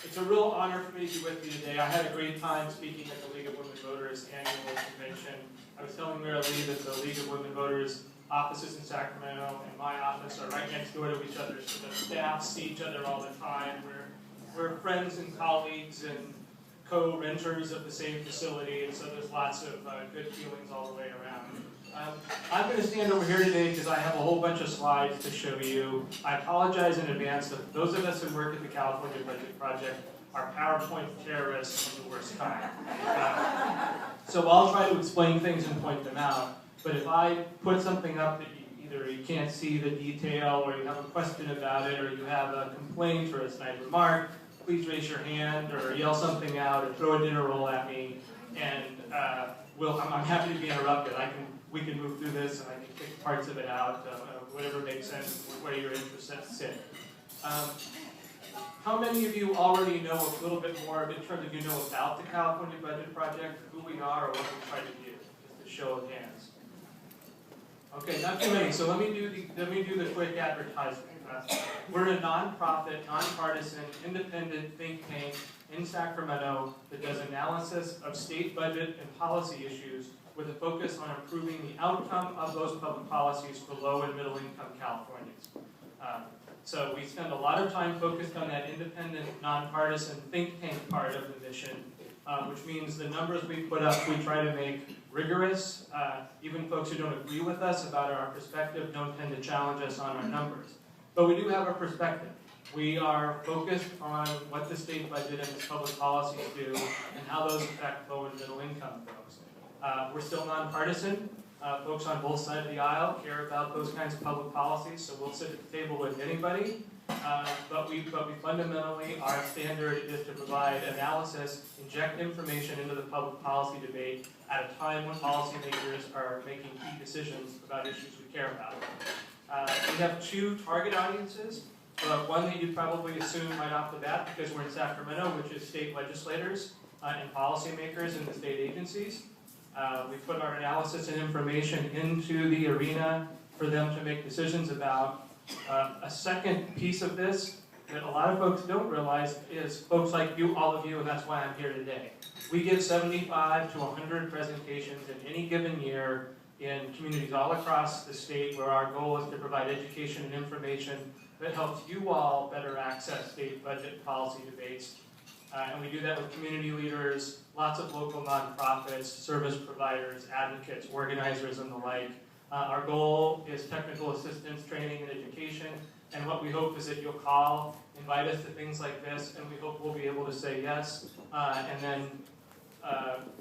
It's a real honor for me to be with you today. I had a great time speaking at the League of Women Voters annual convention. I was telling Mary Lee that the League of Women Voters offices in Sacramento and my office are right next door to each other, so the staff see each other all the time. We're friends and colleagues and co-renters of the same facility, and so there's lots of good feelings all the way around. I'm going to stand over here today because I have a whole bunch of slides to show you. I apologize in advance that those of us who work at the California Budget Project are PowerPoint terrorists of the worst kind. So I'll try to explain things and point them out, but if I put something up that either you can't see the detail, or you have a question about it, or you have a complaint or a snide remark, please raise your hand or yell something out or throw a dinner roll at me, and I'm happy to be interrupted. We can move through this and I can pick parts of it out, whatever makes sense, where your interests sit. How many of you already know a little bit more in terms of about the California Budget Project, who we are, or what we try to do? Just a show of hands. Okay, not too many. So let me do the quick advertisement. We're a nonprofit, nonpartisan, independent think tank in Sacramento that does analysis of state budget and policy issues with a focus on improving the outcome of those public policies for low and middle income Californians. So we spend a lot of time focused on that independent, nonpartisan think tank part of the mission, which means the numbers we put up, we try to make rigorous. Even folks who don't agree with us about our perspective don't tend to challenge us on our numbers. But we do have a perspective. We are focused on what the state budget and its public policies do and how those affect low and middle income folks. We're still nonpartisan. Folks on both sides of the aisle care about those kinds of public policies, so we'll sit at the table with anybody. But we fundamentally, our standard is to provide analysis, inject information into the public policy debate at a time when policymakers are making key decisions about issues we care about. We have two target audiences. One that you probably assume right off the bat because we're in Sacramento, which is state legislators and policymakers in the state agencies. We put our analysis and information into the arena for them to make decisions about. A second piece of this that a lot of folks don't realize is folks like you, all of you, and that's why I'm here today. We give 75 to 100 presentations in any given year in communities all across the state where our goal is to provide education and information that helps you all better access state budget policy debates. And we do that with community leaders, lots of local nonprofits, service providers, advocates, organizers, and the like. Our goal is technical assistance, training, and education. And what we hope is that you'll call, invite us to things like this, and we hope we'll be able to say yes. And then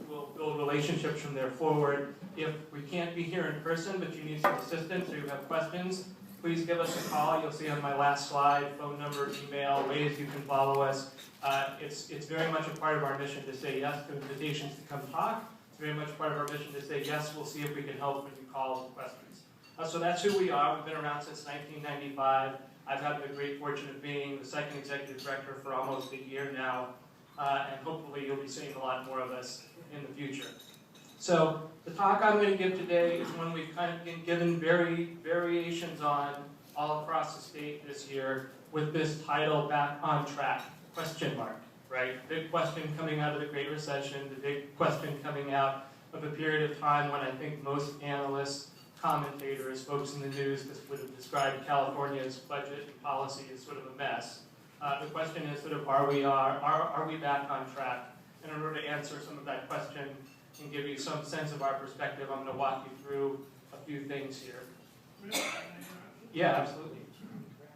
we'll build relationships from there forward. If we can't be here in person, but you need some assistance or you have questions, please give us a call. You'll see on my last slide, phone number, email, ways you can follow us. It's very much a part of our mission to say yes to invitations to come talk. It's very much part of our mission to say yes, we'll see if we can help when you call with questions. So that's who we are. We've been around since 1995. I've had the great fortune of being the second executive director for almost a year now. And hopefully you'll be seeing a lot more of us in the future. So the talk I'm going to give today is one we've kind of been given variations on all across the state this year with this title, Back on Track, ? Right? Big question coming out of the Great Recession, the big question coming out of a period of time when I think most analysts, commentators, folks in the news would have described California's budget and policy as sort of a mess. The question is sort of, are we back on track? And in order to answer some of that question and give you some sense of our perspective, I'm going to walk you through a few things here. Yeah, absolutely.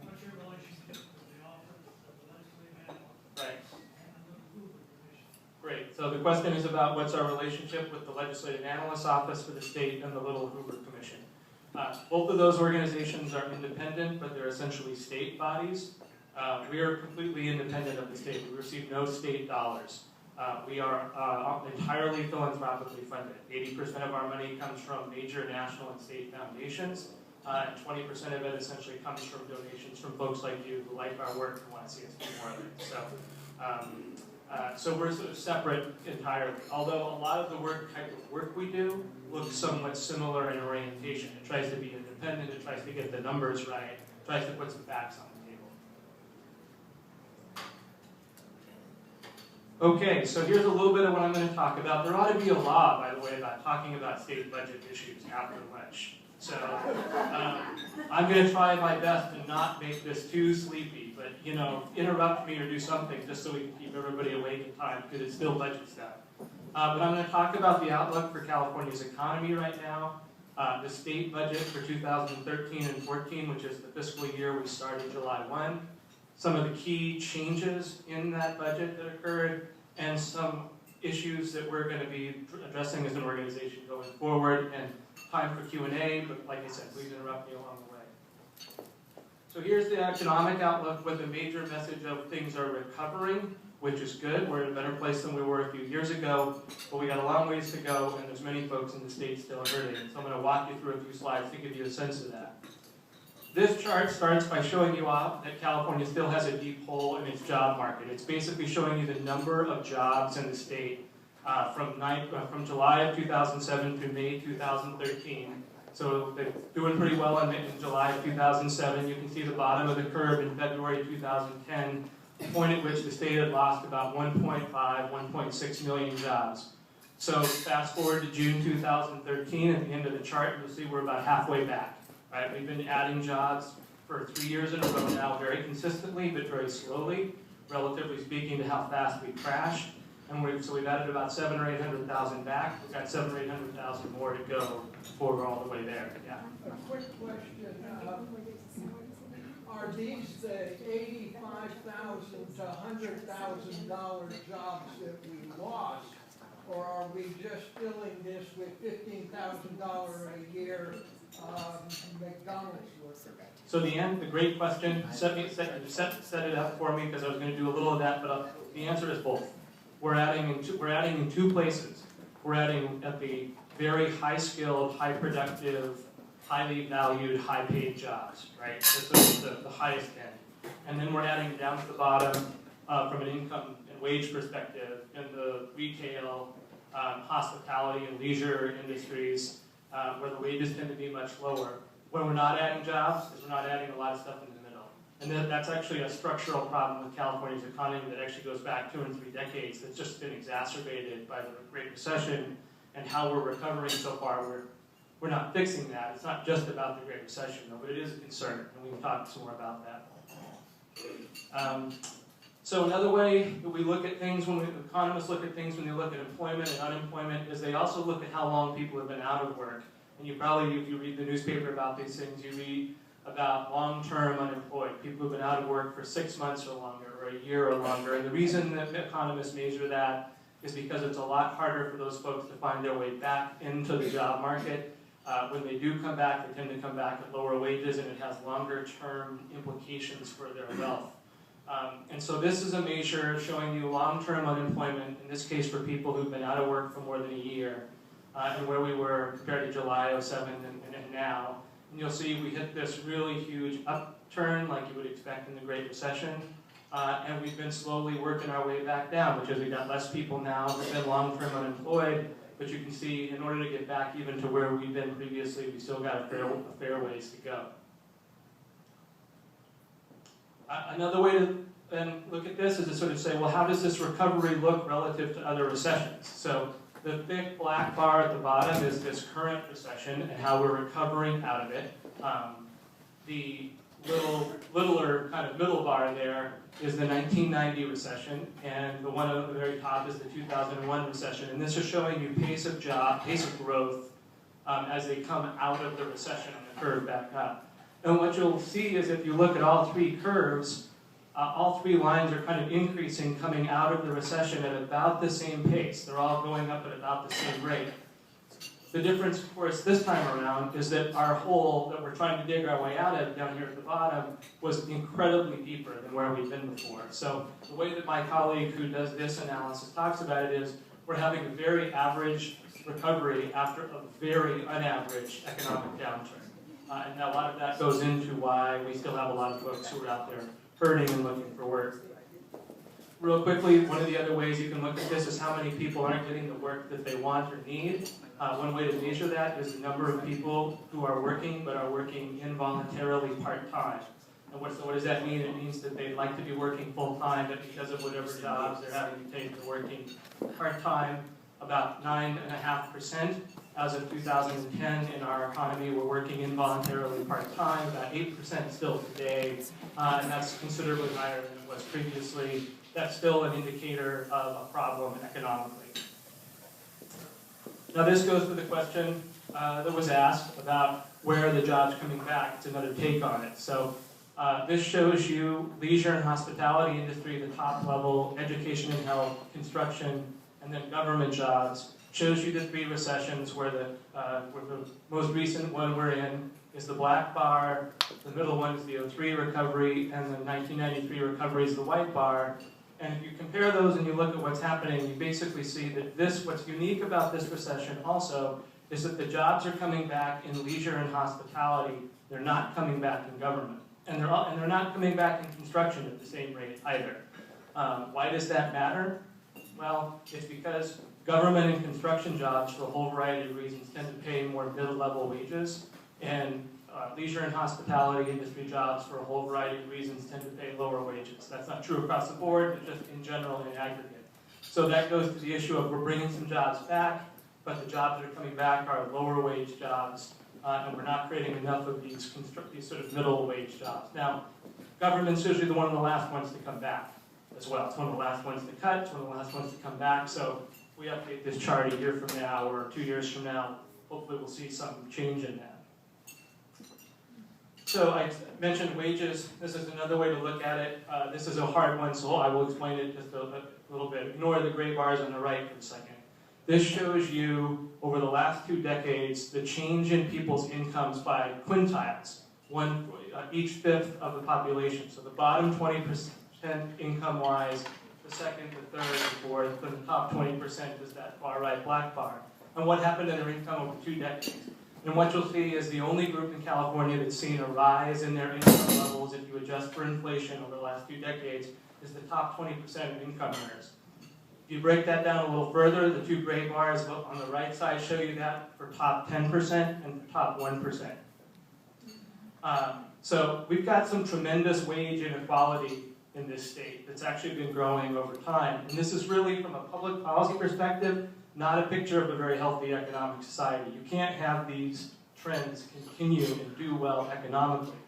What's your relationship with the office of the legislative analyst? Right. And the Hoover Commission? Great. So the question is about what's our relationship with the Legislative Analyst Office for the state and the Little Hoover Commission. Both of those organizations are independent, but they're essentially state bodies. We are completely independent of the state. We receive no state dollars. We are entirely philanthropically funded. 80% of our money comes from major national and state foundations, and 20% of it essentially comes from donations from folks like you who like our work and want to see us do more of it. So we're sort of separate entirely. Although a lot of the type of work we do looks somewhat similar in orientation. It tries to be independent. It tries to get the numbers right. It tries to put some facts on the table. Okay, so here's a little bit of what I'm going to talk about. There ought to be a law, by the way, about talking about state budget issues after lunch. So I'm going to try my best to not make this too sleepy, but you know, interrupt me or do something just so we can keep everybody awake in time because it's still budget stuff. But I'm going to talk about the outlook for California's economy right now, the state budget for 2013 and 14, which is the fiscal year we started July 1, some of the key changes in that budget that occurred, and some issues that we're going to be addressing as an organization going forward, and time for Q&A, but like I said, please interrupt me along the way. So here's the economic outlook with a major message of things are recovering, which is good. We're in a better place than we were a few years ago, but we got a long ways to go, and there's many folks in the state still hurting. So I'm going to walk you through a few slides to give you a sense of that. This chart starts by showing you off that California still has a deep hole in its job market. It's basically showing you the number of jobs in the state from July of 2007 through May 2013. So they're doing pretty well in July of 2007. You can see the bottom of the curve in February 2010, the point at which the state had lost about 1.5, 1.6 million jobs. So fast forward to June 2013, at the end of the chart, you'll see we're about halfway back. Right? We've been adding jobs for 3 years in a row now, very consistently, but very slowly, relatively speaking to how fast we crashed. And so we've added about 700,000 or 800,000 back. We've got 700,000 or 800,000 more to go before we're all the way there. Yeah. A quick question, are these the $85,000 to $100,000 jobs that we lost, or are we just filling this with $15,000 a year McDonald's worker? So the great question, set it up for me because I was going to do a little of that, but the answer is both. We're adding in two places. We're adding at the very high-skilled, high-productive, highly valued, high-paid jobs, right? This is the highest end. And then we're adding down to the bottom from an income and wage perspective in the retail, hospitality, and leisure industries where the wages tend to be much lower. When we're not adding jobs, is we're not adding a lot of stuff in the middle. And that's actually a structural problem with California's economy that actually goes back 2 and 3 decades that's just been exacerbated by the Great Recession and how we're recovering so far. We're not fixing that. It's not just about the Great Recession, though, but it is a concern, and we can talk some more about that. So another way that we look at things, when economists look at things when they look at employment and unemployment, is they also look at how long people have been out of work. And you probably, if you read the newspaper about these things, you read about long-term unemployed, people who've been out of work for 6 months or longer, or a year or longer. And the reason that economists measure that is because it's a lot harder for those folks to find their way back into the job market. When they do come back, they tend to come back at lower wages, and it has longer-term implications for their wealth. And so this is a measure showing you long-term unemployment, in this case for people who've been out of work for more than a year, and where we were compared to July '07 and now. And you'll see we hit this really huge upturn like you would expect in the Great Recession, and we've been slowly working our way back down, because we've got less people now who've been long-term unemployed, but you can see in order to get back even to where we've been previously, we still got a fair ways to go. Another way to then look at this is to sort of say, well, how does this recovery look relative to other recessions? So the thick black bar at the bottom is this current recession and how we're recovering out of it. The littler kind of middle bar there is the 1990 recession, and the one at the very top is the 2001 recession. And this is showing you pace of growth as they come out of the recession and the curve back up. And what you'll see is if you look at all three curves, all three lines are kind of increasing coming out of the recession at about the same pace. They're all going up at about the same rate. The difference, of course, this time around is that our hole that we're trying to dig our way out of down here at the bottom was incredibly deeper than where we've been before. So the way that my colleague who does this analysis talks about it is we're having a very average recovery after a very unaverage economic downturn. And a lot of that goes into why we still have a lot of folks who are out there hurting and looking for work. Real quickly, one of the other ways you can look at this is how many people aren't getting the work that they want or need. One way to measure that is the number of people who are working but are working involuntarily part-time. And so what does that mean? It means that they'd like to be working full-time, but because of whatever jobs they're having to take, they're working part-time. About 9.5% as of 2010 in our economy were working involuntarily part-time, about 8% still today, and that's considerably higher than it was previously. That's still an indicator of a problem economically. Now this goes to the question that was asked about where are the jobs coming back. It's another take on it. So this shows you leisure and hospitality industry, the top level, education and health, construction, and then government jobs. Shows you the 3 recessions where the most recent one we're in is the black bar, the middle one is the 2003 recovery, and the 1993 recovery is the white bar. And if you compare those and you look at what's happening, you basically see that what's unique about this recession also is that the jobs are coming back in leisure and hospitality. They're not coming back in government. And they're not coming back in construction at the same rate either. Why does that matter? Well, it's because government and construction jobs, for a whole variety of reasons, tend to pay more middle-level wages, and leisure and hospitality industry jobs, for a whole variety of reasons, tend to pay lower wages. That's not true across the board, but just in general in aggregate. So that goes to the issue of we're bringing some jobs back, but the jobs that are coming back are lower wage jobs, and we're not creating enough of these sort of middle wage jobs. Now, government's usually one of the last ones to come back as well. It's one of the last ones to cut, it's one of the last ones to come back. So if we update this chart a year from now or 2 years from now, hopefully we'll see some change in that. So I mentioned wages. This is another way to look at it. This is a hard one, so I will explain it just a little bit. Ignore the gray bars on the right for a second. This shows you, over the last 2 decades, the change in people's incomes by quintiles, each fifth of the population. So the bottom 20% income-wise, the second, the third, the fourth, and the top 20% is that far right black bar. And what happened to their income over 2 decades? And what you'll see is the only group in California that's seen a rise in their income levels, if you adjust for inflation over the last 2 decades, is the top 20% of income earners. If you break that down a little further, the 2 gray bars on the right side show you that for top 10% and for top 1%. So we've got some tremendous wage inequality in this state that's actually been growing over time. And this is really, from a public policy perspective, not a picture of a very healthy economic society. You can't have these trends continue and do well economically.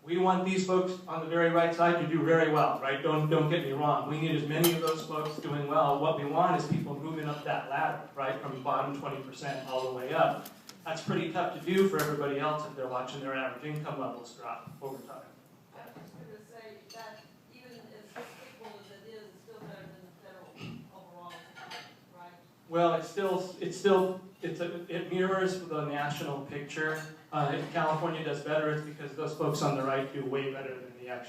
We want these folks on the very right side to do very well, right? Don't get me wrong. We need as many of those folks doing well. What we want is people moving up that ladder, right, from the bottom 20% all the way up. That's pretty tough to do for everybody else if they're watching their average income levels drop over time. I was going to say that even as equal as it is, it's still better than the federal overall, right? Well, it mirrors the national picture. If California does better, it's because those folks on the right do way better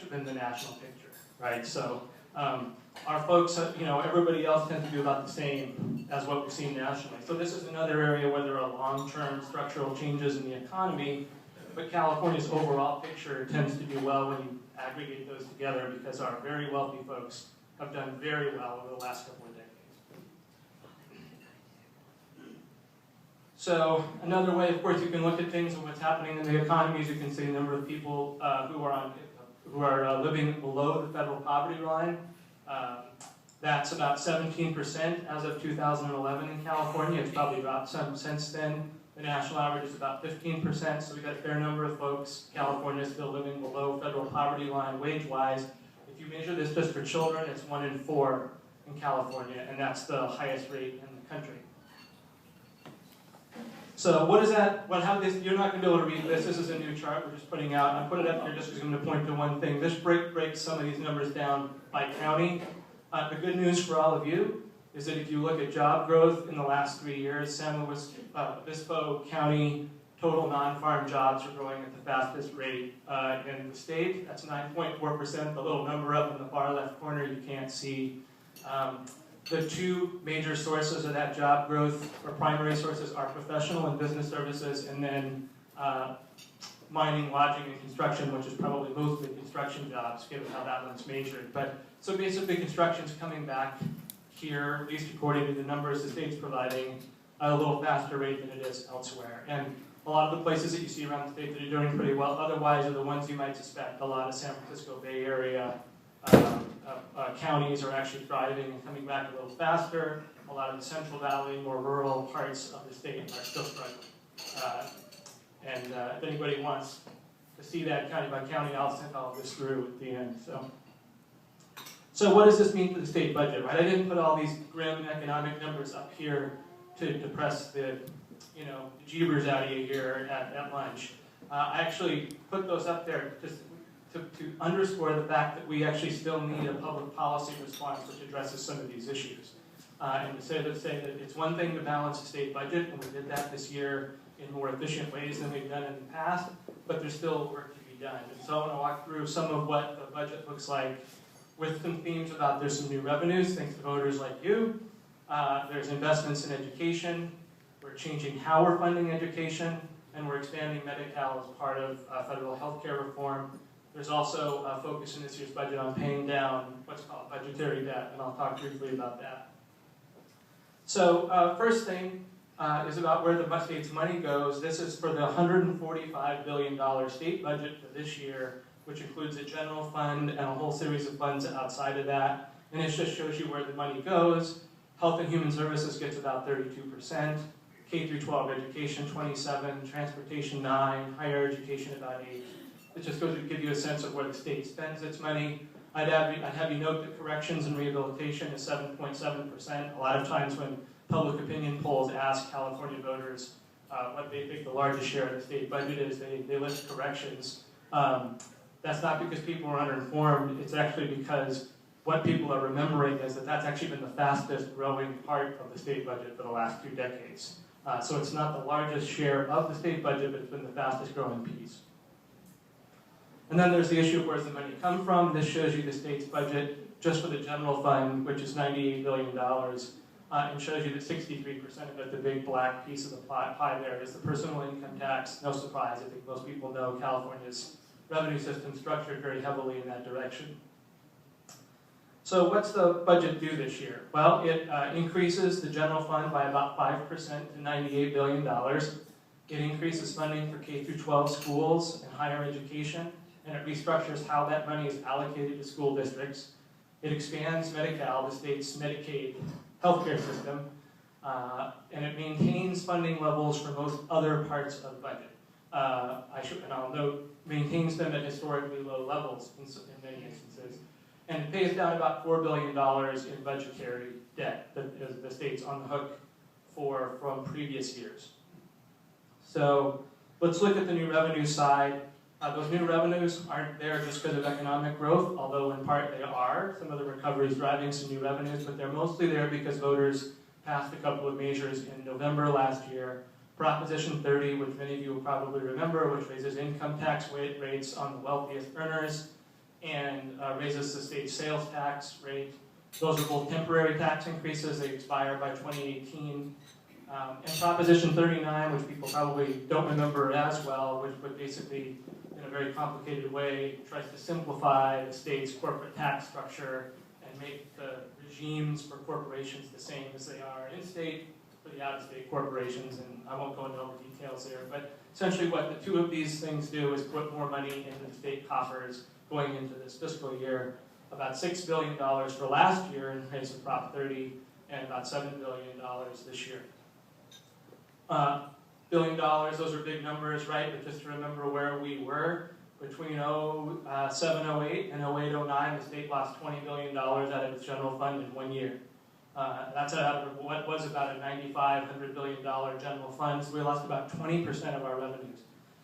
than the national picture, right? So our folks, everybody else tends to do about the same as what we've seen nationally. So this is another area where there are long-term structural changes in the economy, but California's overall picture tends to do well when you aggregate those together because our very wealthy folks have done very well over the last couple of decades. So another way, of course, you can look at things and what's happening in the economy is you can see the number of people who are living below the federal poverty line. That's about 17% as of 2011 in California. It's probably dropped some since then. The national average is about 15%, so we've got a fair number of folks. California is still living below federal poverty line wage-wise. If you measure this just for children, it's 1 in 4 in California, and that's the highest rate in the country. So what is that? You're not going to be able to read this. This is a new chart we're just putting out. I put it up here just because I'm going to point to one thing. This breaks some of these numbers down by county. The good news for all of you is that if you look at job growth in the last 3 years, San Luis Obispo County total non-farm jobs are growing at the fastest rate in the state. That's 9.4%. The little number up in the far left corner you can't see. The 2 major sources of that job growth, or primary sources, are professional and business services, and then mining, lodging, and construction, which is probably mostly construction jobs, given how that one's measured. So basically, construction's coming back here, at least according to the numbers the state's providing, at a little faster rate than it is elsewhere. And A lot of the places that you see around the state that are doing pretty well otherwise are the ones you might suspect. A lot of San Francisco Bay Area counties are actually thriving and coming back a little faster. A lot of the Central Valley, more rural parts of the state are still struggling. If anybody wants to see that county by county, I'll send all this through at the end. So what does this mean for the state budget, right? I didn't put all these grim economic numbers up here to depress the, jeebers out of you here at lunch. I actually put those up there just to underscore the fact that we actually still need a public policy response which addresses some of these issues. And to say that it's one thing to balance the state budget, and we did that this year in more efficient ways than we've done in the past, but there's still work to be done. And so I want to walk through some of what the budget looks like with some themes about there's some new revenues, thanks to voters like you. There's investments in education. We're changing how we're funding education, and we're expanding Medi-Cal as part of federal health care reform. There's also a focus in this year's budget on paying down what's called budgetary debt, and I'll talk briefly about that. So first thing is about where the state's money goes. This is for the $145 billion state budget for this year, which includes a general fund and a whole series of funds outside of that. And it just shows you where the money goes. Health and Human Services gets about 32%, K-12 education 27%, transportation 9%, higher education about 8%. It just goes to give you a sense of where the state spends its money. I'd have you note that corrections and rehabilitation is 7.7%. A lot of times when public opinion polls ask California voters what they think the largest share of the state budget is, they list corrections. That's not because people are underinformed, it's actually because what people are remembering is that that's actually been the fastest growing part of the state budget for the last 2 decades. So it's not the largest share of the state budget, but it's been the fastest growing piece. And then there's the issue of where's the money come from. This shows you the state's budget just for the general fund, which is $98 billion, and shows you that 63% of it, the big black piece of the pie there, is the personal income tax. No surprise, I think most people know California's revenue system structured very heavily in that direction. So what's the budget do this year? Well, it increases the general fund by about 5% to $98 billion. It increases funding for K-12 schools and higher education, and it restructures how that money is allocated to school districts. It expands Medi-Cal, the state's Medicaid healthcare system, and it maintains funding levels for most other parts of the budget. And I'll note, maintains them at historically low levels in many instances. And it pays down about $4 billion in budgetary debt that the state's on the hook for from previous years. So let's look at the new revenue side. Those new revenues aren't there just because of economic growth, although in part they are. Some of the recovery is driving some new revenues, but they're mostly there because voters passed a couple of measures in November last year. Proposition 30, which many of you will probably remember, which raises income tax rates on the wealthiest earners and raises the state sales tax rate. Those are both temporary tax increases. They expire by 2018. And Proposition 39, which people probably don't remember as well, which basically, in a very complicated way, tries to simplify the state's corporate tax structure and make the regimes for corporations the same as they are in-state for the out-of-state corporations. And I won't go into all the details there, but essentially what the two of these things do is put more money into the state coffers going into this fiscal year. About $6 billion for last year in case of Prop 30, and about $7 billion this year. $1 billion, those are big numbers, right? But just to remember where we were, between 07-08 and 08-09, the state lost $20 billion out of its general fund in 1 year. That's out of what was about a $100 billion general fund, so we lost about 20% of our revenues.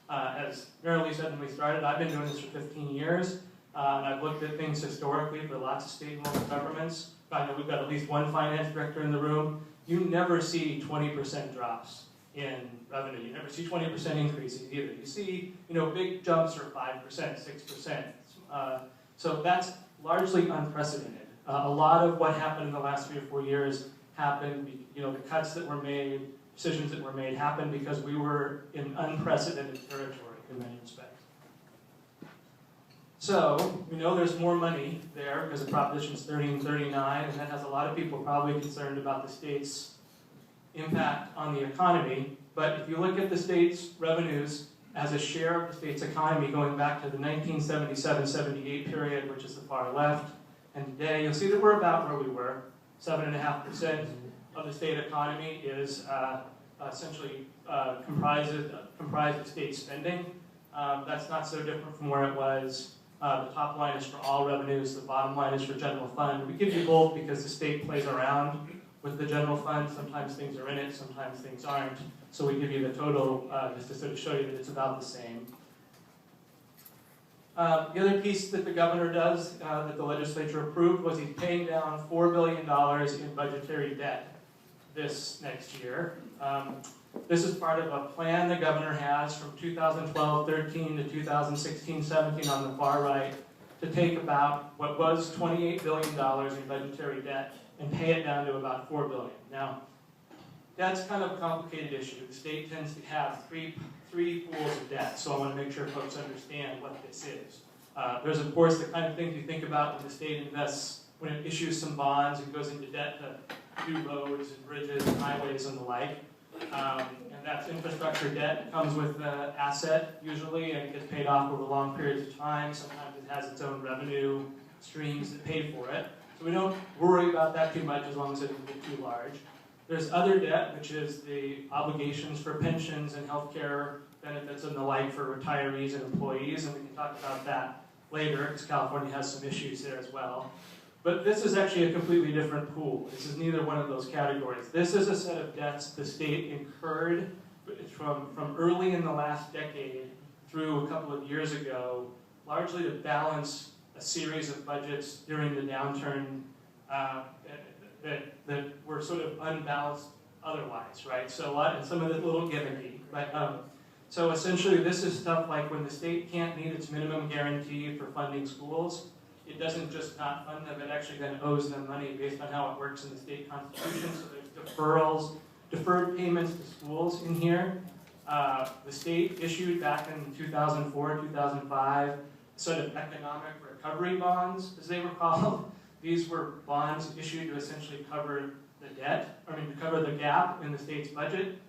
As Marilee said when we started, I've been doing this for 15 years, and I've looked at things historically for lots of state and local governments. I know we've got at least one finance director in the room. You never see 20% drops in revenue. You never see 20% increases either. You see, big jumps are 5%, 6%. So that's largely unprecedented. A lot of what happened in the last 3 or 4 years happened, the cuts that were made, decisions that were made happened because we were in unprecedented territory in many respects. So we know there's more money there because of Propositions 30 and 39, and that has a lot of people probably concerned about the state's impact on the economy. But if you look at the state's revenues as a share of the state's economy going back to the 1977-78 period, which is the far left, and today, you'll see that we're about where we were. 7.5% of the state economy is essentially comprised of state spending. That's not so different from where it was. The top line is for all revenues, the bottom line is for general fund. We give you both because the state plays around with the general fund. Sometimes things are in it, sometimes things aren't. So we give you the total just to sort of show you that it's about the same. The other piece that the governor does, that the legislature approved, was he's paying down $4 billion in budgetary debt this next year. This is part of a plan the governor has from 2012-13 to 2016-17 on the far right to take about what was $28 billion in budgetary debt and pay it down to about $4 billion. Now, that's kind of a complicated issue. The state tends to have three pools of debt, so I want to make sure folks understand what this is. There's, of course, the kind of things you think about when the state invests, when it issues some bonds and goes into debt to do roads and bridges and highways and the like. And that's infrastructure debt. It comes with an asset, usually, and it gets paid off over long periods of time. Sometimes it has its own revenue streams that pay for it. So we don't worry about that too much as long as it doesn't get too large. There's other debt, which is the obligations for pensions and healthcare benefits and the like for retirees and employees, and we can talk about that later because California has some issues there as well. But this is actually a completely different pool. This is neither one of those categories. This is a set of debts the state incurred from early in the last decade through a couple of years ago, largely to balance a series of budgets during the downturn that were sort of unbalanced otherwise, right? So some of it a little gimmicky. But, so essentially this is stuff like when the state can't meet its minimum guarantee for funding schools, it doesn't just not fund them, it actually then owes them money based on how it works in the state constitution. So there's deferrals, deferred payments to schools in here. The state issued back in 2004, 2005, sort of economic recovery bonds, as they were called. These were bonds issued to essentially cover the debt, to cover the gap in the state's budget.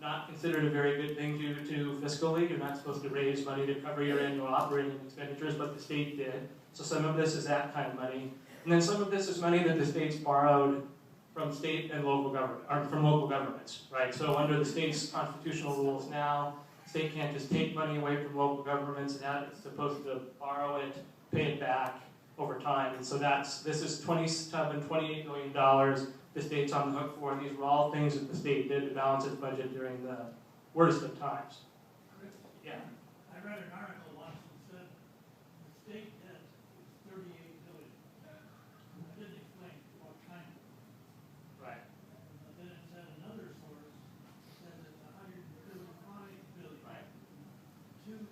Not considered a very good thing to do fiscally. You're not supposed to raise money to cover your annual operating expenditures, but the state did. So some of this is that kind of money. And then some of this is money that the state's borrowed from state and local government, or from local governments, right? So under the state's constitutional rules now, the state can't just take money away from local governments and it's supposed to borrow it, pay it back over time. And so this is $28 billion the state's on the hook for. These were all things that the state did to balance its budget during the worst of times. Yeah. I read an article once that said the state debt is $38 billion. I didn't explain what kind. Right. Then it said another source said it's $135 billion. Right. Two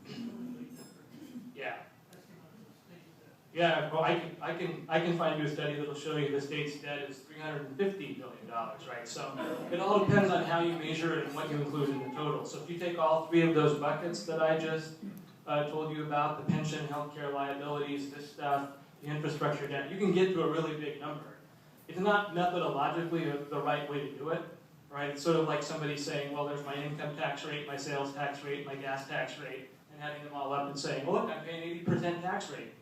totally different Yeah. estimates of state debt. Yeah, well, I can find you a study that'll show you the state's debt is $350 billion, right? So it all depends on how you measure it and what you include in the total. So if you take all three of those buckets that I just told you about, the pension, healthcare liabilities, this stuff, the infrastructure debt, you can get to a really big number. It's not methodologically the right way to do it, right? It's sort of like somebody saying, well, there's my income tax rate, my sales tax rate, my gas tax rate, and adding them all up and saying, well, look, I'm paying 80% tax rate.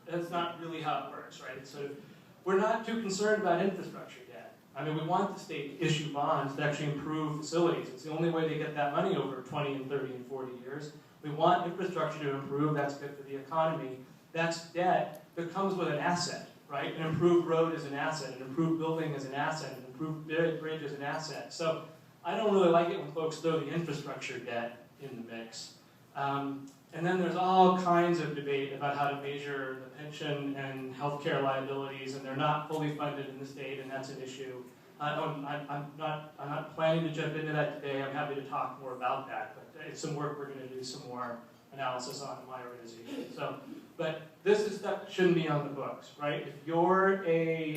That's not really how it works, right? It's sort of, we're not too concerned about infrastructure debt. I mean, we want the state to issue bonds to actually improve facilities. It's the only way they get that money over 20 and 30 and 40 years. We want infrastructure to improve. That's good for the economy. That's debt that comes with an asset, right? An improved road is an asset. An improved building is an asset. An improved bridge is an asset. So I don't really like it when folks throw the infrastructure debt in the mix. And then there's all kinds of debate about how to measure the pension and healthcare liabilities, and they're not fully funded in the state, and that's an issue. I'm not planning to jump into that today. I'm happy to talk more about that, but it's some work we're going to do some more analysis on in my organization. So, but this is stuff that shouldn't be on the books, right? If you're a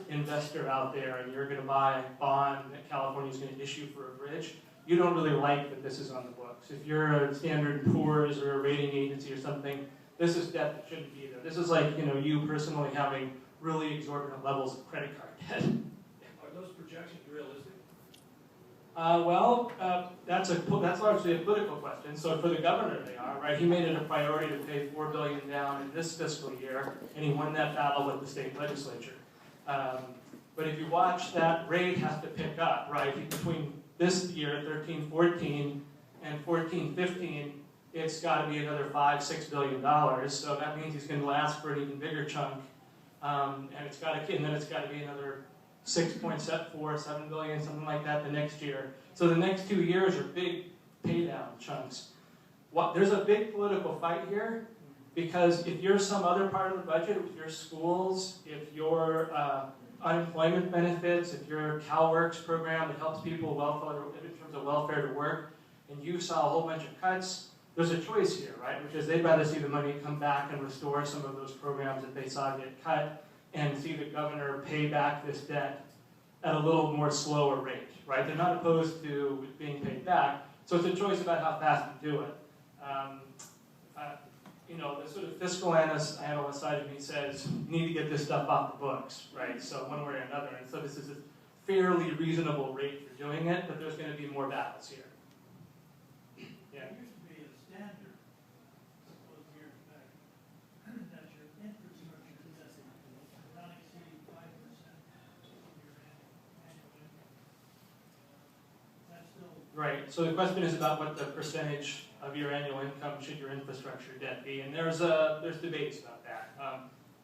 investor out there and you're going to buy a bond that California is going to issue for a bridge, you don't really like that this is on the books. If you're a Standard & Poor's or a rating agency or something, this is debt that shouldn't be there. This is like, you personally having really exorbitant levels of credit card debt. Are those projections realistic? That's largely a political question. So for the governor, they are, right? He made it a priority to pay $4 billion down in this fiscal year, and he won that battle with the state legislature. But if you watch, that rate has to pick up, right? Between this year, 13-14, and 14-15, it's got to be another $5-6 billion. So that means he's going to ask for an even bigger chunk, and then it's got to be another 6.7 billion, something like that, the next year. So the next 2 years are big pay down chunks. There's a big political fight here, because if you're some other part of the budget, if your schools, if your unemployment benefits, if your CalWorks program that helps people in terms of welfare to work, and you saw a whole bunch of cuts, there's a choice here, right? Because they'd rather see the money come back and restore some of those programs that they saw get cut, and see the governor pay back this debt at a little more slower rate, right? They're not opposed to it being paid back, so it's a choice about how fast you do it. The sort of fiscal analyst side of me says, you need to get this stuff off the books, right? So one way or another, and so this is a fairly reasonable rate for doing it, but there's going to be more battles here. Yeah. There used to be a standard, those years back, that your infrastructure investment not exceeding 5% of your annual income. That's still. Right, so the question is about what the percentage of your annual income should your infrastructure debt be, and there's debates about that.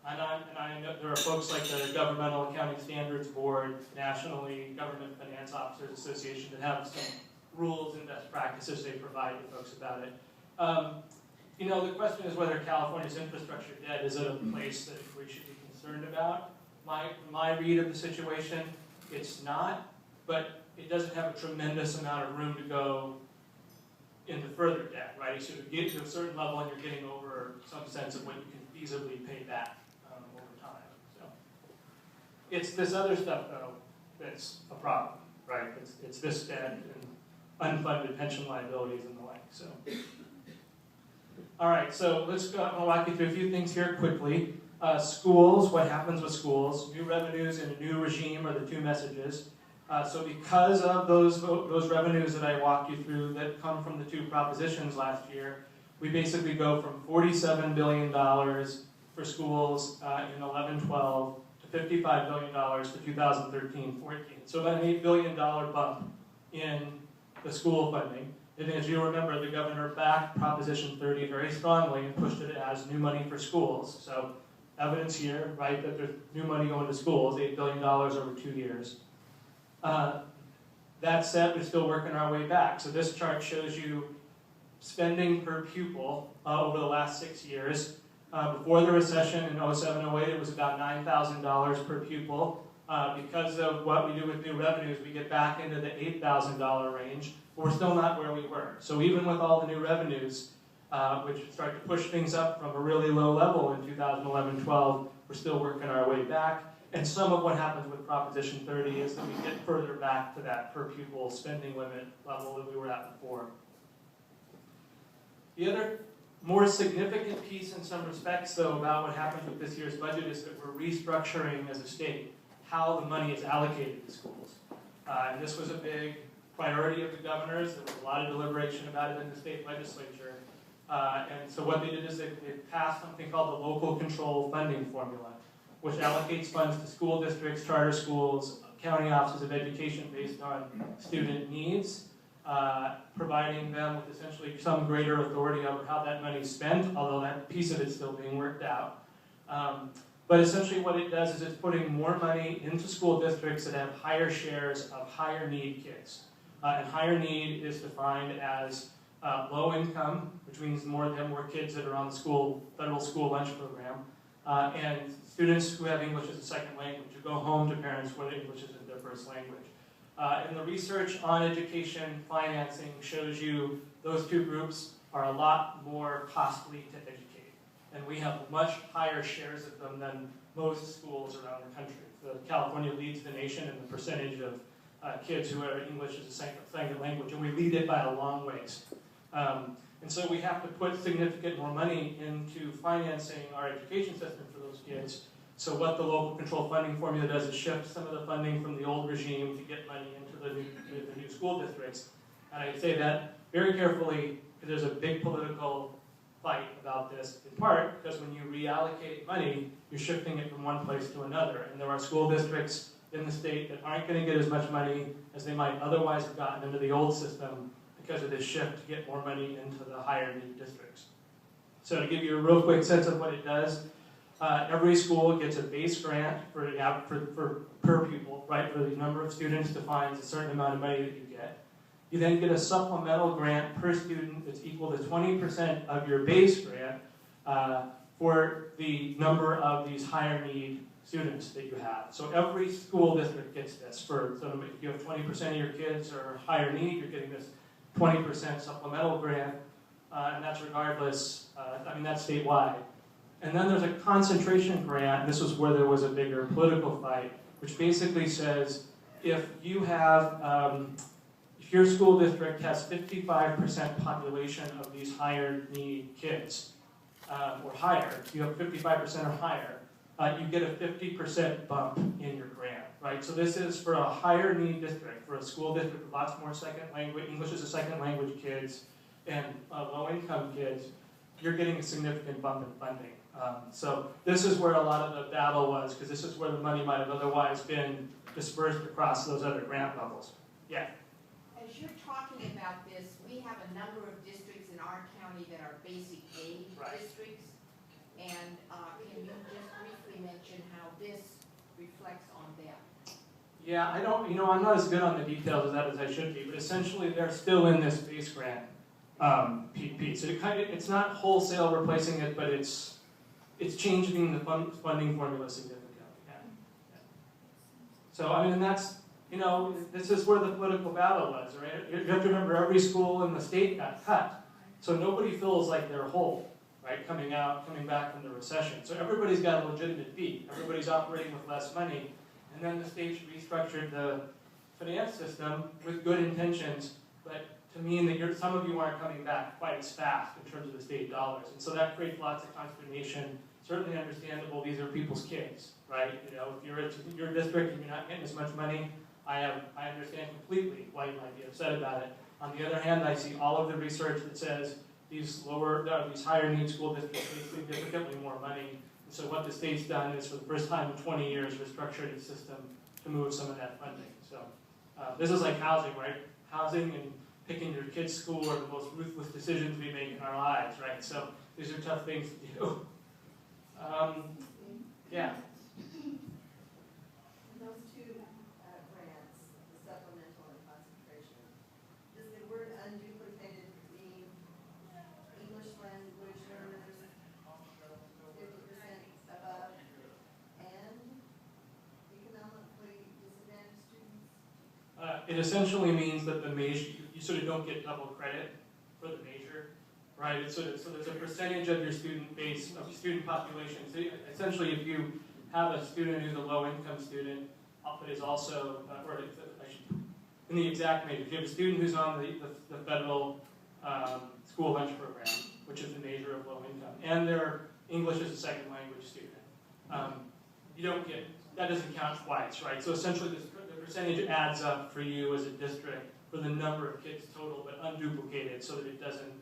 I know there are folks like the Governmental Accounting Standards Board, nationally, Government Finance Officers Association, that have some rules and best practices they provide to folks about it. The question is whether California's infrastructure debt is at a place that we should be concerned about. My read of the situation, it's not, but it doesn't have a tremendous amount of room to go into further debt, right? You sort of get to a certain level and you're getting over some sense of what you can feasibly pay back over time. So it's this other stuff, though, that's a problem, right? It's this debt and unfunded pension liabilities and the like. So, all right, so let's go. I'm going to walk you through a few things here quickly. Schools, what happens with schools? New revenues and a new regime are the two messages. So because of those revenues that I walked you through that come from the two propositions last year, we basically go from $47 billion for schools in 11-12 to $55 billion for 2013-14. So about an $8 billion bump in the school funding. And as you remember, the governor backed Proposition 30 very strongly and pushed it as new money for schools. So evidence here, right, that there's new money going to schools, $8 billion over 2 years. That said, we're still working our way back. So this chart shows you spending per pupil over the last 6 years. Before the recession in 07-08, it was about $9,000 per pupil. Because of what we do with new revenues, we get back into the $8,000 range, but we're still not where we were. So even with all the new revenues, which start to push things up from a really low level in 2011-12, we're still working our way back. And some of what happens with Proposition 30 is that we get further back to that per pupil spending limit level that we were at before. The other more significant piece in some respects, though, about what happens with this year's budget is that we're restructuring as a state how the money is allocated to schools. And this was a big priority of the governors. There was a lot of deliberation about it in the state legislature. And so what they did is they passed something called the local control funding formula, which allocates funds to school districts, charter schools, county offices of education based on student needs, providing them with essentially some greater authority over how that money is spent, although that piece of it's still being worked out. But essentially what it does is it's putting more money into school districts that have higher shares of higher need kids. And higher need is defined as low income, which means they have more kids that are on the federal school lunch program, and students who have English as a second language, who go home to parents where English isn't their first language. And the research on education financing shows you those two groups are a lot more costly to educate. And we have much higher shares of them than most schools around the country. California leads the nation in the percentage of kids who have English as a second language, and we lead it by a long ways. And so we have to put significant more money into financing our education system for those kids So what the local control funding formula does is shift some of the funding from the old regime to get money into the new school districts. And I say that very carefully because there's a big political fight about this, in part because when you reallocate money, you're shifting it from one place to another. And there are school districts in the state that aren't going to get as much money as they might otherwise have gotten under the old system because of this shift to get more money into the higher need districts. So to give you a real quick sense of what it does, every school gets a base grant for per pupil, right? For the number of students defines a certain amount of money that you get. You then get a supplemental grant per student that's equal to 20% of your base grant for the number of these higher need students that you have. So every school district gets this. So if you have 20% of your kids are higher need, you're getting this 20% supplemental grant, and that's regardless, that's statewide. And then there's a concentration grant, this was where there was a bigger political fight, which basically says if you have, if your school district has 55% population of these higher need kids, or higher, you have 55% or higher, you get a 50% bump in your grant, right? So this is for a higher need district, for a school district with lots more second language, English as a second language kids, and low income kids, you're getting a significant bump in funding. So this is where a lot of the battle was, because this is where the money might have otherwise been dispersed across those other grant levels. Yeah? As you're talking about this, we have a number of districts in our county that are basic aid districts. And can you just briefly mention how this reflects on them? Yeah, I'm not as good on the details of that as I should be, but essentially they're still in this base grant piece. So it's not wholesale replacing it, but it's changing the funding formula significantly. Yeah. Yeah. So and that's, this is where the political battle was, right? You have to remember every school in the state got cut, so nobody feels like they're whole. Right, coming back from the recession. So everybody's got a legitimate beat. Everybody's operating with less money. And then the states restructured the finance system with good intentions, but to mean that some of you aren't coming back quite as fast in terms of the state dollars. And so that creates lots of consternation. Certainly understandable, these are people's kids, right? If you're at your district and you're not getting as much money, I understand completely why you might be upset about it. On the other hand, I see all of the research that says these higher need school districts need significantly more money. And so what the state's done is, for the first time in 20 years, restructured its system to move some of that funding. So this is like housing, right? Housing and picking your kid's school are the most ruthless decisions we make in our lives, right? So these are tough things to do. Yeah. Those two grants, the supplemental and concentration, does the word unduplicated mean English language learners 50% above and economically disadvantaged students? It essentially means that the major, you sort of don't get double credit for the major, right? So there's a percentage of your student base, of student population. So essentially, if you have a student who's a low-income student, but is also, in the exact major, if you have a student who's on the federal school lunch program, which is the measure of low income, and they're English as a second language student, you don't get, that doesn't count twice, right? So essentially, the percentage adds up for you as a district for the number of kids total, but unduplicated, so that it doesn't,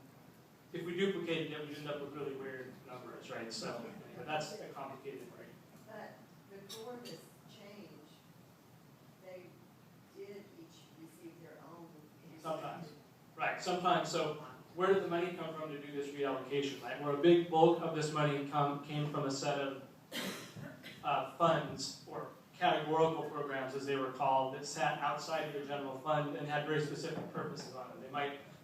if we duplicated it, we'd end up with really weird numbers, right? So that's a complicated right? But before this change, they did each receive their own. Sometimes, right? Sometimes. So where did the money come from to do this reallocation, right? Where a big bulk of this money came from a set of funds, or categorical programs, as they were called, that sat outside of the general fund and had very specific purposes on it.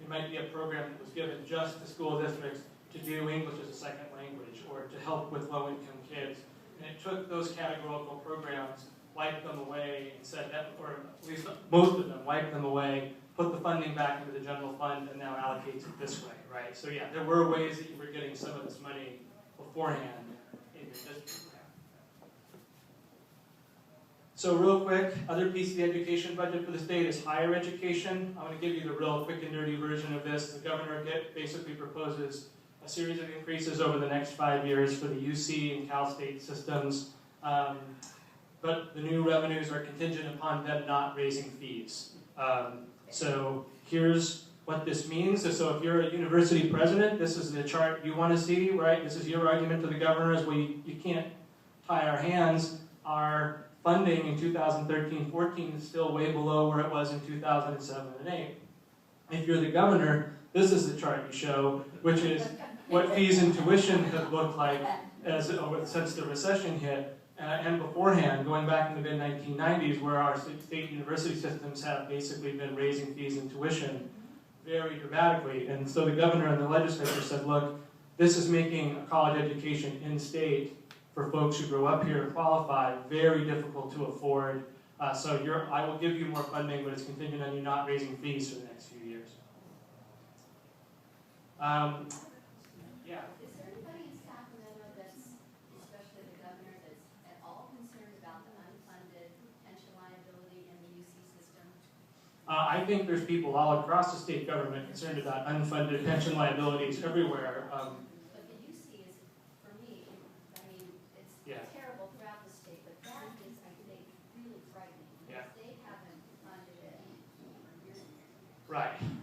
It might be a program that was given just to school districts to do English as a second language, or to help with low-income kids. And it took those categorical programs, wiped them away, and said that, or at least most of them, wiped them away, put the funding back into the general fund, and now allocates it this way, right? So yeah, there were ways that you were getting some of this money beforehand in your district. So real quick, other piece of the education budget for the state is higher education. I'm going to give you the real quick and dirty version of this. The governor basically proposes a series of increases over the next 5 years for the UC and Cal State systems. But the new revenues are contingent upon them not raising fees. So here's what this means. So if you're a university president, this is the chart you want to see, right? This is your argument to the governor is, well, you can't tie our hands. Our funding in 2013-14 is still way below where it was in 2007 and 8. If you're the governor, this is the chart you show, which is what fees and tuition have looked like since the recession hit and beforehand, going back in the mid-1990s, where our state university systems have basically been raising fees and tuition very dramatically. And so the governor and the legislature said, look, this is making a college education in-state for folks who grow up here and qualify very difficult to afford. So I will give you more funding, but it's contingent on you not raising fees for the next few years. Yeah. Is there anybody in Sacramento that's, especially the governor, that's at all concerned about the unfunded pension liability in the UC system? I think there's people all across the state government concerned about unfunded pension liabilities everywhere. But the UC is, for me, I mean, it's terrible throughout the state, but that is, I think, really frightening. Yeah. Because they haven't funded it for years and years.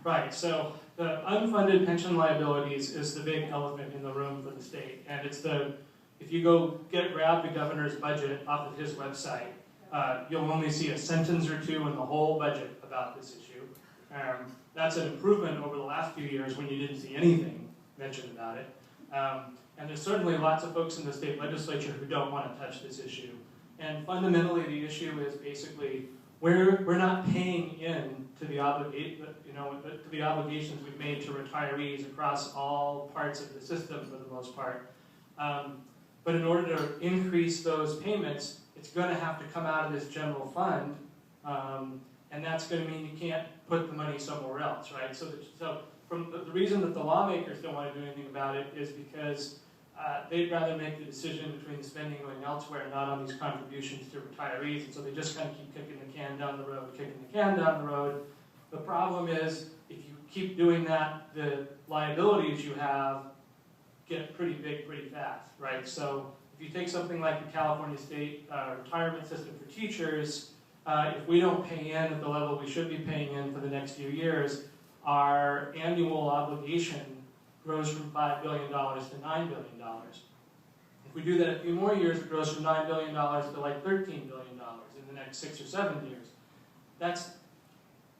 Right. So the unfunded pension liabilities is the big elephant in the room for the state. And it's if you go grab the governor's budget off of his website, you'll only see a sentence or two in the whole budget about this issue. That's an improvement over the last few years when you didn't see anything mentioned about it. And there's certainly lots of folks in the state legislature who don't want to touch this issue. And fundamentally, the issue is basically we're not paying in to the obligations we've made to retirees across all parts of the system for the most part. But in order to increase those payments, it's going to have to come out of this general fund, and that's going to mean you can't put the money somewhere else, right? So from the reason that the lawmakers don't want to do anything about it is because they'd rather make the decision between the spending going elsewhere and not on these contributions to retirees, and so they just kind of keep kicking the can down the road. The problem is, if you keep doing that, the liabilities you have get pretty big pretty fast, right? So if you take something like the California State retirement system for teachers, if we don't pay in at the level we should be paying in for the next few years, our annual obligation grows from $5 billion to $9 billion. If we do that a few more years, it grows from $9 billion to like $13 billion in the next 6 or 7 years. That's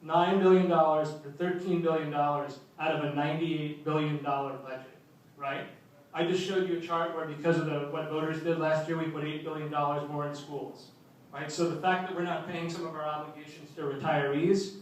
$9 billion or $13 billion out of a $98 billion budget, right? I just showed you a chart where because of what voters did last year, we put $8 billion more in schools, right? So the fact that we're not paying some of our obligations to retirees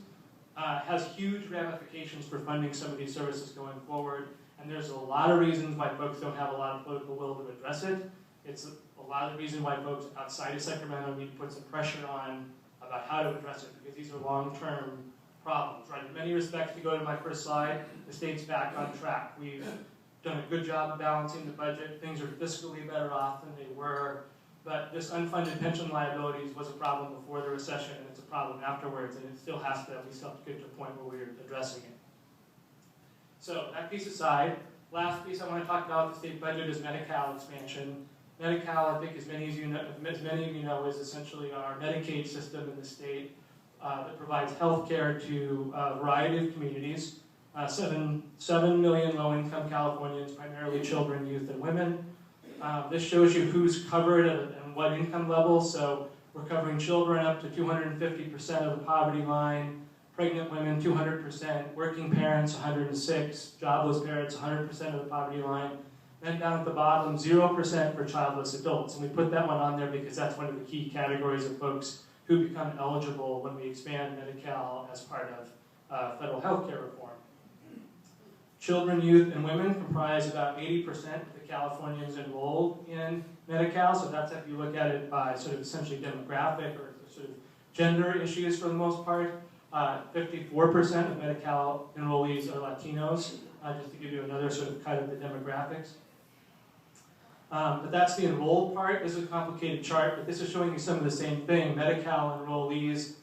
has huge ramifications for funding some of these services going forward. And there's a lot of reasons why folks don't have a lot of political will to address it. It's a lot of the reason why folks outside of Sacramento need to put some pressure on about how to address it, because these are long-term problems, right? In many respects, to go to my first slide, the state's back on track. We've done a good job of balancing the budget. Things are fiscally better off than they were. But this unfunded pension liabilities was a problem before the recession, and it's a problem afterwards, and we still have to get to a point where we're addressing it. So that piece aside, last piece I want to talk about the state budget is Medi-Cal expansion. Medi-Cal, I think as many of you know, is essentially our Medicaid system in the state that provides health care to a variety of communities. 7 million low-income Californians, primarily children, youth, and women. This shows you who's covered and what income level. So we're covering children up to 250% of the poverty line, pregnant women 200%, working parents 106%, jobless parents 100% of the poverty line. Then down at the bottom, 0% for childless adults. And we put that one on there because that's one of the key categories of folks who become eligible when we expand Medi-Cal as part of federal health care reform. Children, youth, and women comprise about 80% of the Californians enrolled in Medi-Cal, so that's if you look at it by sort of essentially demographic or sort of gender issues for the most part. 54% of Medi-Cal enrollees are Latinos, just to give you another sort of cut of the demographics. But that's the enrolled part. This is a complicated chart, but this is showing you some of the same thing. Medi-Cal enrollees,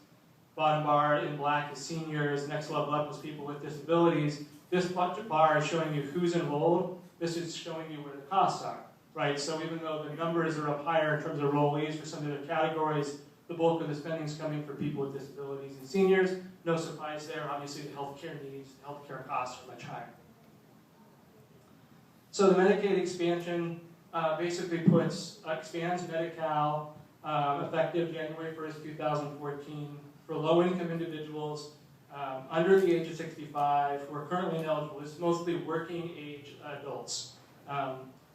bottom bar in black is seniors, next level up is people with disabilities. This bar is showing you who's enrolled. This is showing you where the costs are. right? So even though the numbers are up higher in terms of enrollees for some of the categories, the bulk of the spending is coming for people with disabilities and seniors. No surprise there, obviously the healthcare needs, the healthcare costs are much higher. So the Medicaid expansion basically expands Medi-Cal effective January 1st, 2014 for low-income individuals under the age of 65 who are currently ineligible. This is mostly working age adults.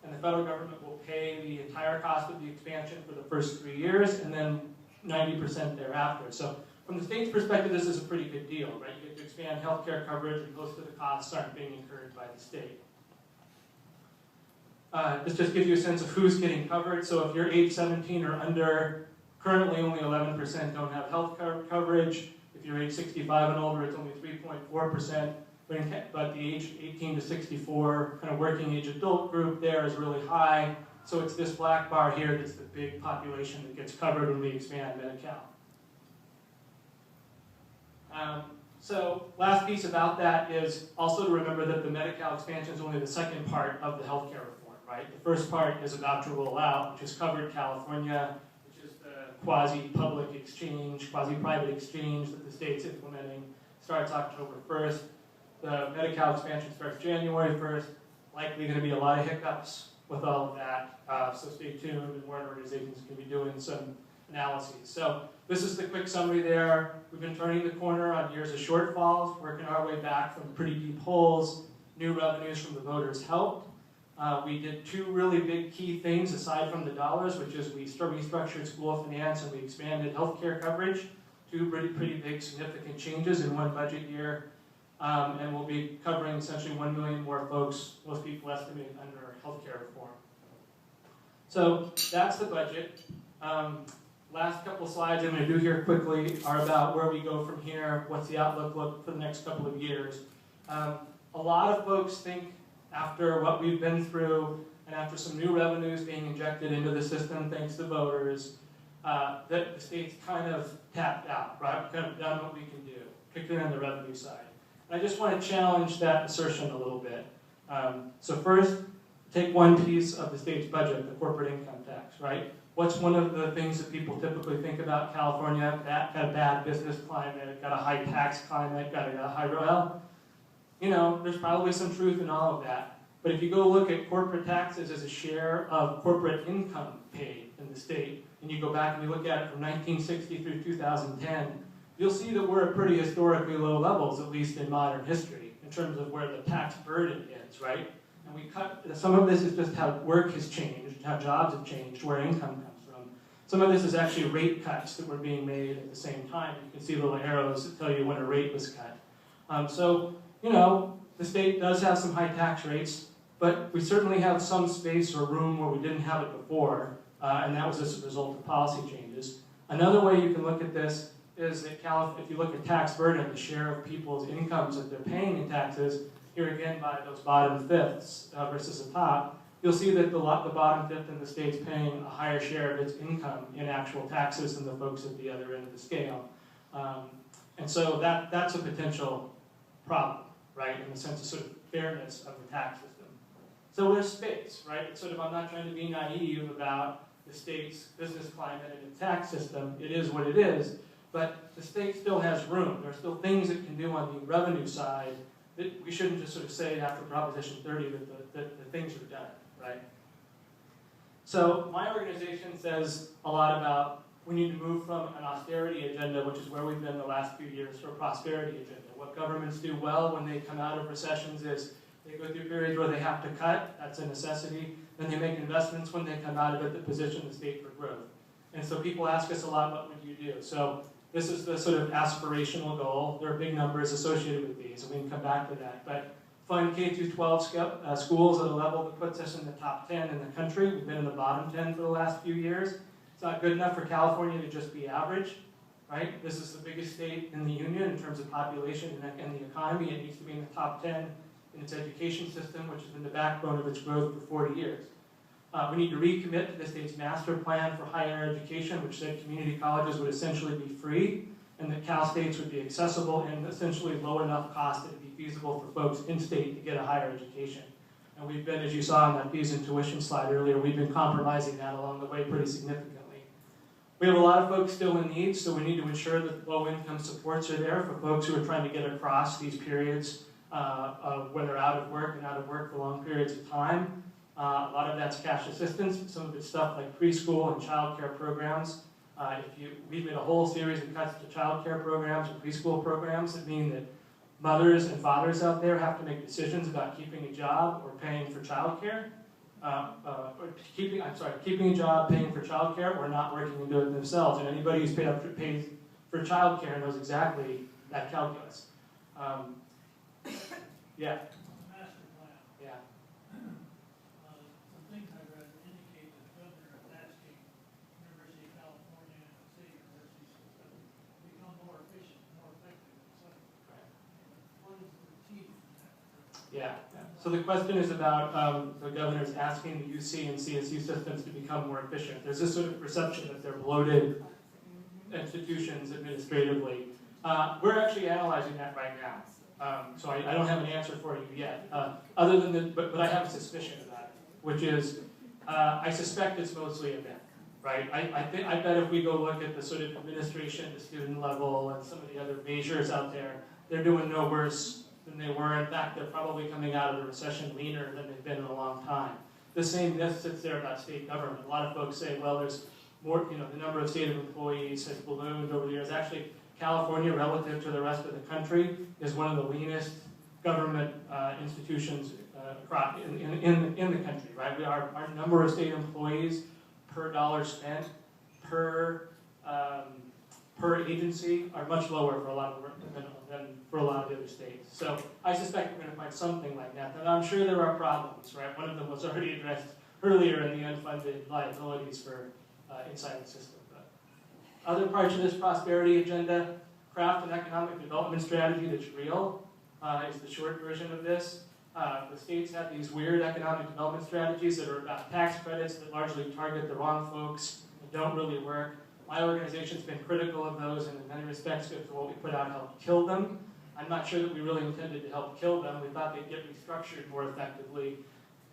And the federal government will pay the entire cost of the expansion for the first 3 years and then 90% thereafter. So from the state's perspective, this is a pretty good deal, right? You get to expand healthcare coverage and most of the costs aren't being incurred by the state. This just gives you a sense of who's getting covered. So if you're age 17 or under, currently only 11% don't have health coverage. If you're age 65 and older, it's only 3.4%. But the age 18 to 64 kind of working age adult group there is really high. So it's this black bar here that's the big population that gets covered when we expand Medi-Cal. So last piece about that is also to remember that the Medi-Cal expansion is only the second part of the healthcare reform, right? The first part is about to roll out, which has covered California, which is the quasi-public exchange, quasi-private exchange that the state's implementing. Starts October 1st. The Medi-Cal expansion starts January 1st. Likely going to be a lot of hiccups with all of that, so stay tuned, and more organizations can be doing some analyses. So this is the quick summary there. We've been turning the corner on years of shortfalls, working our way back from pretty deep holes. New revenues from the voters helped. We did two really big key things aside from the dollars, which is we restructured school finance and we expanded healthcare coverage. Two pretty big significant changes in one budget year. And we'll be covering essentially 1 million more folks, most people estimate, under healthcare reform. So that's the budget. Last couple of slides I'm going to do here quickly are about where we go from here, what's the outlook look for the next couple of years. A lot of folks think after what we've been through and after some new revenues being injected into the system thanks to voters, that the state's kind of tapped out, right? We've kind of done what we can do, particularly on the revenue side. I just want to challenge that assertion a little bit. So first, take one piece of the state's budget, the corporate income tax, right? What's one of the things that people typically think about California? Got a bad business climate, got a high tax climate, got a high, well, you know, there's probably some truth in all of that. But if you go look at corporate taxes as a share of corporate income paid in the state, and you go back and you look at it from 1960 through 2010, you'll see that we're at pretty historically low levels, at least in modern history, in terms of where the tax burden is, right? And we cut, some of this is just how work has changed, how jobs have changed, where income comes from. Some of this is actually rate cuts that were being made at the same time. You can see little arrows that tell you when a rate was cut. So, you know, the state does have some high tax rates, but we certainly have some space or room where we didn't have it before, and that was as a result of policy changes. Another way you can look at this is that if you look at tax burden, the share of people's incomes that they're paying in taxes, here again by those bottom fifths versus the top, you'll see that the bottom fifth in the state's paying a higher share of its income in actual taxes than the folks at the other end of the scale. And so that's a potential problem, right, in the sense of sort of fairness of the tax system. So there's space, right? It's sort of, I'm not trying to be naive about the state's business climate and its tax system. It is what it is. But the state still has room. There are still things it can do on the revenue side that we shouldn't just sort of say after Proposition 30 that the things are done, right? So my organization says a lot about we need to move from an austerity agenda, which is where we've been the last few years, to a prosperity agenda. What governments do well when they come out of recessions is they go through periods where they have to cut, that's a necessity, then they make investments when they come out of it that position the state for growth. And so people ask us a lot, what would you do? So this is the sort of aspirational goal. There are big numbers associated with these, and we can come back to that. But fund K-12 schools at a level that puts us in the top 10 in the country. We've been in the bottom 10 for the last few years. It's not good enough for California to just be average, right? This is the biggest state in the union in terms of population and the economy. It needs to be in the top 10 in its education system, which has been the backbone of its growth for 40 years. We need to recommit to the state's master plan for higher education, which said community colleges would essentially be free, and that Cal States would be accessible and essentially low enough cost that it would be feasible for folks in state to get a higher education. And we've been, as you saw on that fees and tuition slide earlier, we've been compromising that along the way pretty significantly. We have a lot of folks still in need, so we need to ensure that low-income supports are there for folks who are trying to get across these periods where they're out of work and out of work for long periods of time. A lot of that's cash assistance, but some of it's stuff like preschool and child care programs. We've made a whole series of cuts to child care programs and preschool programs that mean that mothers and fathers out there have to make decisions about keeping a job or paying for child care. Keeping a job, paying for child care, or not working and doing it themselves. And anybody who's paid for child care knows exactly that calculus. Yeah. Master plan. Yeah. Some things I read indicate that the governor is asking University of California and the state universities to become more efficient, more effective. So, what is the teeth in that? Yeah. So the question is about the governor's asking the UC and CSU systems to become more efficient. There's this sort of perception that they're bloated institutions administratively. We're actually analyzing that right now. So I don't have an answer for you yet, other than but I have a suspicion about it, which is I suspect it's mostly a myth, right? I bet if we go look at the sort of administration, the student level, and some of the other measures out there, they're doing no worse than they were. In fact, they're probably coming out of the recession leaner than they've been in a long time. The same myth sits there about state government. A lot of folks say, well, there's more, the number of state employees has ballooned over the years. Actually, California, relative to the rest of the country, is one of the leanest government institutions in the country, right? Our number of state employees per dollar spent per agency are much lower for a lot of than for a lot of the other states. So I suspect we're going to find something like that. And I'm sure there are problems, right? One of them was already addressed earlier in the unfunded liabilities for inside the system. But other parts of this prosperity agenda, craft an economic development strategy that's real, is the short version of this. The states have these weird economic development strategies that are about tax credits that largely target the wrong folks and don't really work. My organization's been critical of those, and in many respects, what we put out helped kill them. I'm not sure that we really intended to help kill them. We thought they'd get restructured more effectively.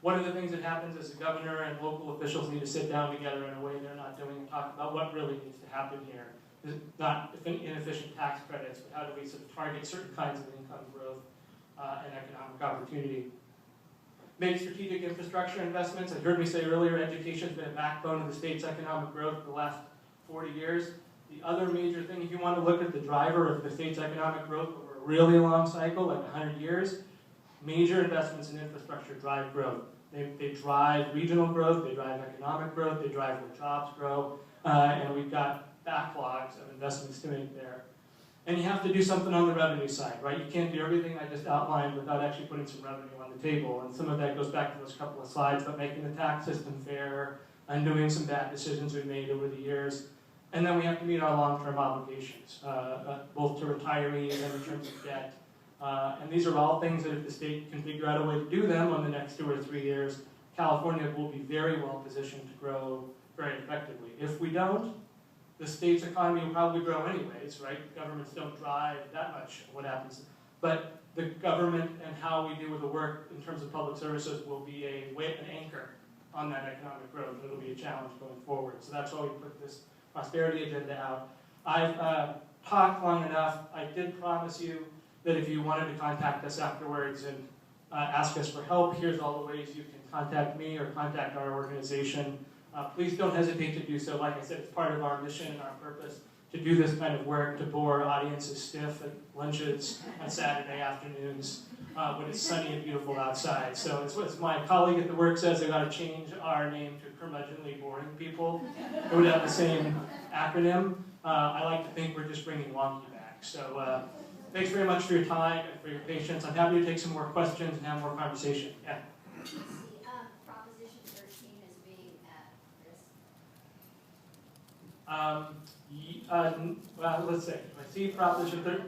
One of the things that happens is the governor and local officials need to sit down together in a way they're not doing and talk about what really needs to happen here. Not inefficient tax credits, but how do we sort of target certain kinds of income growth and economic opportunity. Make strategic infrastructure investments. I heard me say earlier, education's been a backbone of the state's economic growth for the last 40 years. The other major thing, if you want to look at the driver of the state's economic growth over a really long cycle, like 100 years, major investments in infrastructure drive growth. They drive regional growth, they drive economic growth, they drive where jobs grow, and we've got backlogs of investments to make there. And you have to do something on the revenue side, right? You can't do everything I just outlined without actually putting some revenue on the table. And some of that goes back to those couple of slides about making the tax system fair, undoing some bad decisions we've made over the years. And then we have to meet our long-term obligations, both to retirees and in terms of debt. And these are all things that if the state can figure out a way to do them on the next 2 or 3 years, California will be very well positioned to grow very effectively. If we don't, the state's economy will probably grow anyways, right? Governments don't drive that much of what happens. But the government and how we do with the work in terms of public services will be an anchor on that economic growth. It'll be a challenge going forward. So that's why we put this prosperity agenda out. I've talked long enough. I did promise you that if you wanted to contact us afterwards and ask us for help, here's all the ways you can contact me or contact our organization. Please don't hesitate to do so. Like I said, it's part of our mission and our purpose to do this kind of work, to bore audiences stiff at lunches on Saturday afternoons when it's sunny and beautiful outside. So it's what my colleague at the work says, they've got to change our name to curmudgeonly boring people. It would have the same acronym. I like to think we're just bringing wonky back. So thanks very much for your time and for your patience. I'm happy to take some more questions and have more conversation. Yeah. Proposition 13 is being at risk. Well, let's see. I see Proposition 13.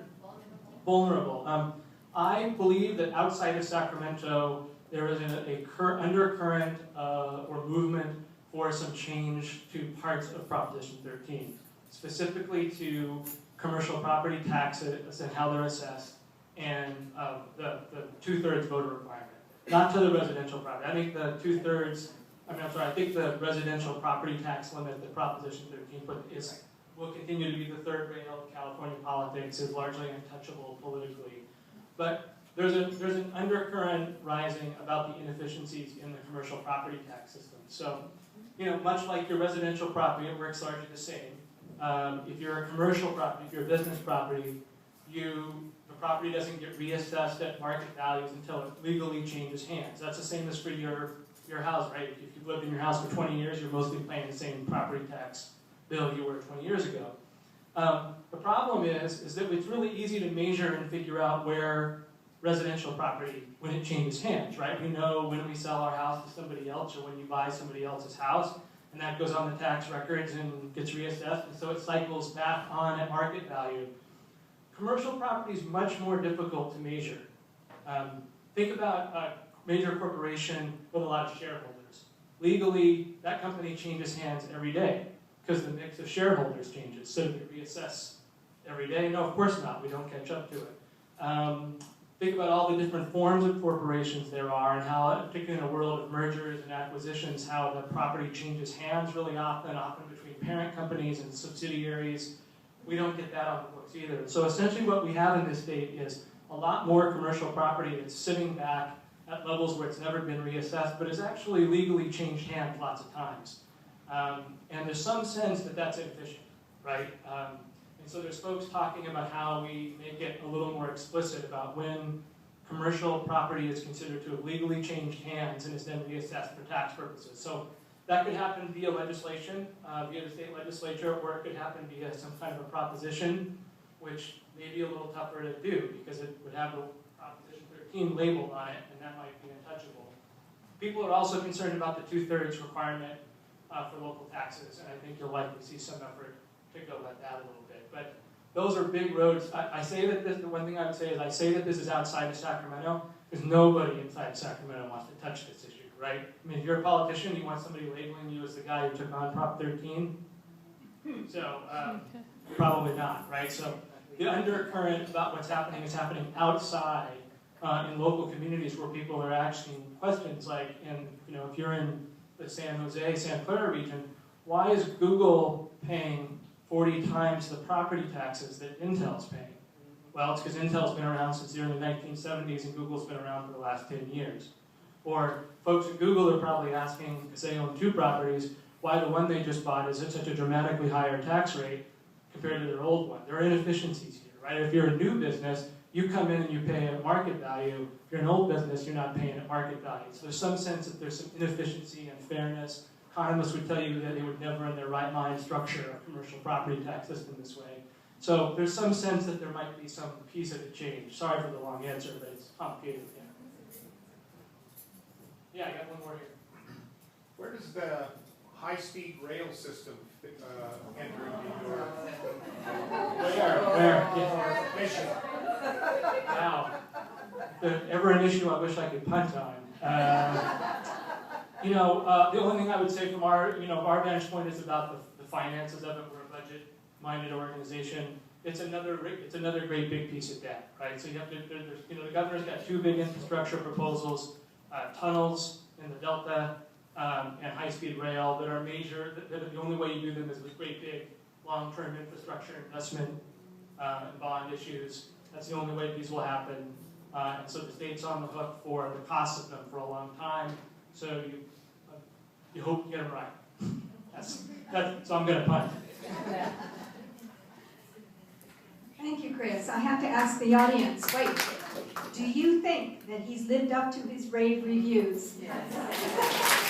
Vulnerable. I believe that outside of Sacramento, there is a undercurrent or movement for some change to parts of Proposition 13, specifically to commercial property taxes and how they're assessed, and the 2/3 voter requirement. not to the residential property. I think the 2/3, I think the residential property tax limit that Proposition 13 will continue to be the third rail of California politics, is largely untouchable politically. But there's an undercurrent rising about the inefficiencies in the commercial property tax system. So, much like your residential property, it works largely the same. If you're a commercial property, if you're a business property, the property doesn't get reassessed at market values until it legally changes hands. That's the same as for your house, right? If you've lived in your house for 20 years, you're mostly paying the same property tax bill you were 20 years ago. The problem is that it's really easy to measure and figure out where residential property, when it changes hands, right? We know when we sell our house to somebody else or when you buy somebody else's house, and that goes on the tax records and gets reassessed, and so it cycles back on at market value. Commercial property is much more difficult to measure. Think about a major corporation with a lot of shareholders. Legally, that company changes hands every day because the mix of shareholders changes. So do we reassess every day? No, of course not. We don't catch up to it. Think about all the different forms of corporations there are and how, particularly in a world of mergers and acquisitions, how the property changes hands really often between parent companies and subsidiaries. We don't get that on the books either. So essentially what we have in this state is a lot more commercial property that's sitting back at levels where it's never been reassessed, but has actually legally changed hands lots of times. And there's some sense that that's inefficient, right? And so there's folks talking about how we make it a little more explicit about when commercial property is considered to have legally changed hands and is then reassessed for tax purposes. So that could happen via legislation, via the state legislature, or it could happen via some kind of a proposition, which may be a little tougher to do because it would have a Proposition 13 label on it, and that might be untouchable. People are also concerned about the 2/3 requirement for local taxes, and I think you'll likely see some effort to go at that a little bit. But those are big roads. I say that the one thing I would say is I say that this is outside of Sacramento because nobody inside Sacramento wants to touch this issue, right? I mean, if you're a politician, you want somebody labeling you as the guy who took on Prop 13? So, probably not, right? So the undercurrent about what's happening is happening outside in local communities where people are asking questions like, if you're in the San Jose, Santa Clara region, why is Google paying 40 times the property taxes that Intel's paying? Well, it's because Intel's been around since the early 1970s and Google's been around for the last 10 years. Or folks at Google are probably asking, because they own 2 properties, why the one they just bought is at such a dramatically higher tax rate compared to their old one. There are inefficiencies here, right? If you're a new business, you come in and you pay at market value. If you're an old business, you're not paying at market value. So there's some sense that there's some inefficiency and fairness. Economists would tell you that they would never in their right mind structure a commercial property tax system this way. So there's some sense that there might be some piece of it change. Sorry for the long answer, but it's complicated. Yeah, I got one more here. Where does the high-speed rail system enter into your Where? mission? Wow. Ever an issue I wish I could punt on. The only thing I would say from our vantage point is about the finances of it. We're a budget-minded organization. It's another great big piece of debt, right? So you have to, the governor's got 2 big infrastructure proposals, tunnels in the Delta and high-speed rail that are major. That the only way you do them is with great big long-term infrastructure investment and bond issues. That's the only way these will happen. And so the state's on the hook for the cost of them for a long time. So you hope you get them right. So I'm going to punt. Thank you, Chris. I have to ask the audience, wait, do you think that he's lived up to his rave reviews? Yes.